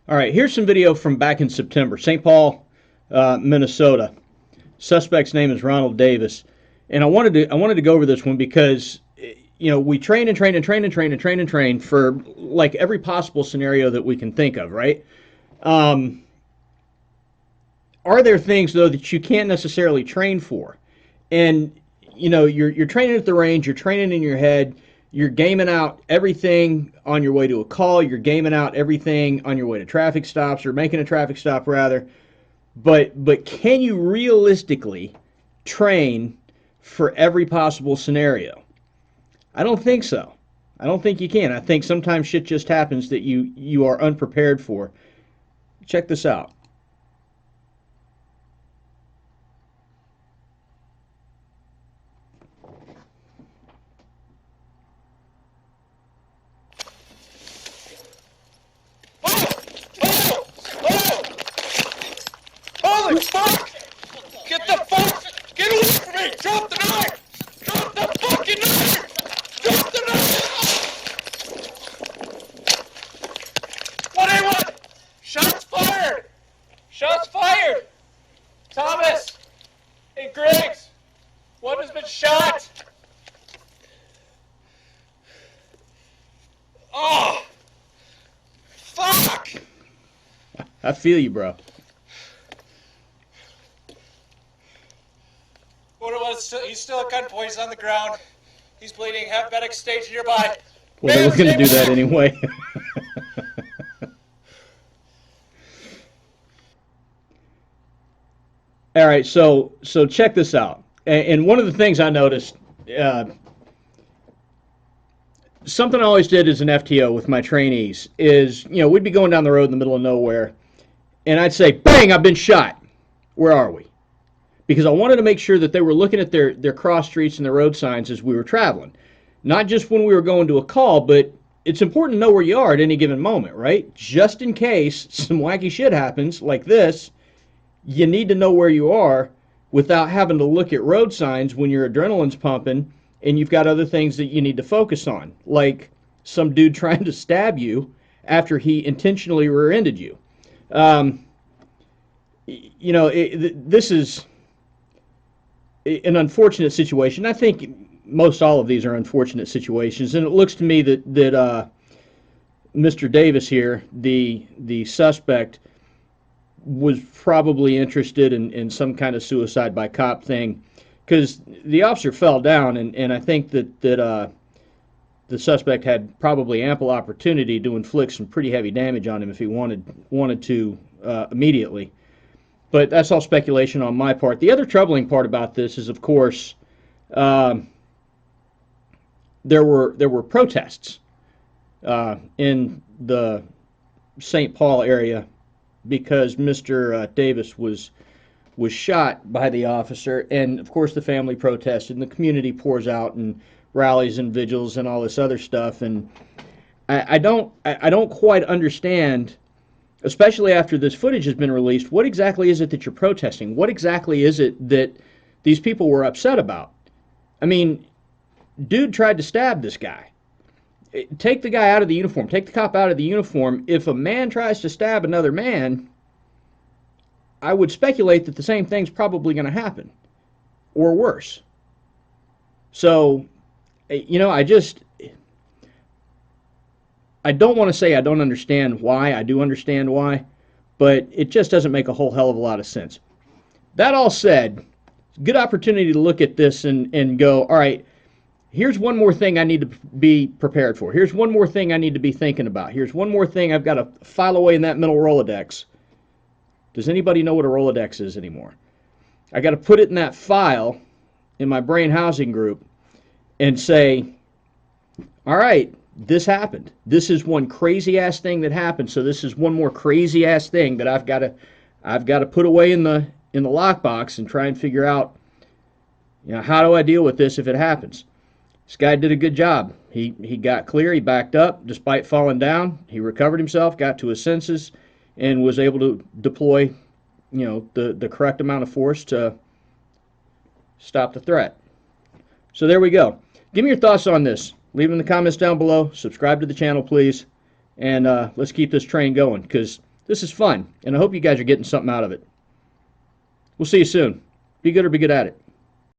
All right, here's some video from back in September, St. Paul, Minnesota. Suspect's name is Ronald Davis, and I wanted to go over this one because we train and train and train and train and train and train for like every possible scenario that we can think of, right? Um, are there things though that you can't necessarily train for? And you're training at the range, you're training in your head, you're gaming out everything on your way to a call, you're gaming out everything on your way to traffic stops or making a traffic stop rather. But can you realistically train for every possible scenario? I don't think so. I don't think you can. I think sometimes shit just happens that you are unprepared for. Check this out. Holy fuck! Get the fuck! Get away from me! Drop the knife! Drop the fucking knife! Drop the knife! What do you want? Shots fired! Shots fired! Thomas! Hey, Griggs! One has been shot! Oh! Fuck! I feel you, bro. He's still at gunpoint. He's on the ground. He's bleeding. Have medic stage nearby. Well, they were going to do that anyway. All right, so check this out. And one of the things I noticed, something I always did as an FTO with my trainees is, we'd be going down the road in the middle of nowhere, and I'd say, bang, I've been shot. Where are we? Because I wanted to make sure that they were looking at their cross streets and their road signs as we were traveling. Not just when we were going to a call, but it's important to know where you are at any given moment, right? Just in case some wacky shit happens like this, you need to know where you are without having to look at road signs when your adrenaline's pumping and you've got other things that you need to focus on, like some dude trying to stab you after he intentionally rear-ended you. This is an unfortunate situation. I think most all of these are unfortunate situations, and it looks to me that Mr. Davis here, the suspect, was probably interested in some kind of suicide by cop thing, because the officer fell down, and I think that the suspect had probably ample opportunity to inflict some pretty heavy damage on him if he wanted to immediately. But that's all speculation on my part. The other troubling part about this is, of course, there were protests in the St. Paul area because Mr. Davis was shot by the officer, and of course the family protested, and the community pours out and rallies and vigils and all this other stuff. And I don't quite understand, especially after this footage has been released, what exactly is it that you're protesting? What exactly is it that these people were upset about? I mean, dude tried to stab this guy. Take the guy out of the uniform. Take the cop out of the uniform. If a man tries to stab another man, I would speculate that the same thing's probably going to happen, or worse. So, I don't want to say I don't understand why. I do understand why, but it just doesn't make a whole hell of a lot of sense. That all said, good opportunity to look at this and go, all right, here's one more thing I need to be prepared for. Here's one more thing I need to be thinking about. Here's one more thing I've got to file away in that mental Rolodex. Does anybody know what a Rolodex is anymore? I got to put it in that file in my brain housing group and say, all right, this happened. This is one crazy ass thing that happened. So this is one more crazy ass thing that I've got to put away in the lockbox and try and figure out, how do I deal with this if it happens? This guy did a good job. He got clear. He backed up despite falling down. He recovered himself, got to his senses, and was able to deploy, the correct amount of force to stop the threat. So there we go. Give me your thoughts on this. Leave them in the comments down below. Subscribe to the channel, please. And let's keep this train going, because This is fun, and I hope you guys are getting something out of it. We'll see you soon. Be good or be good at it.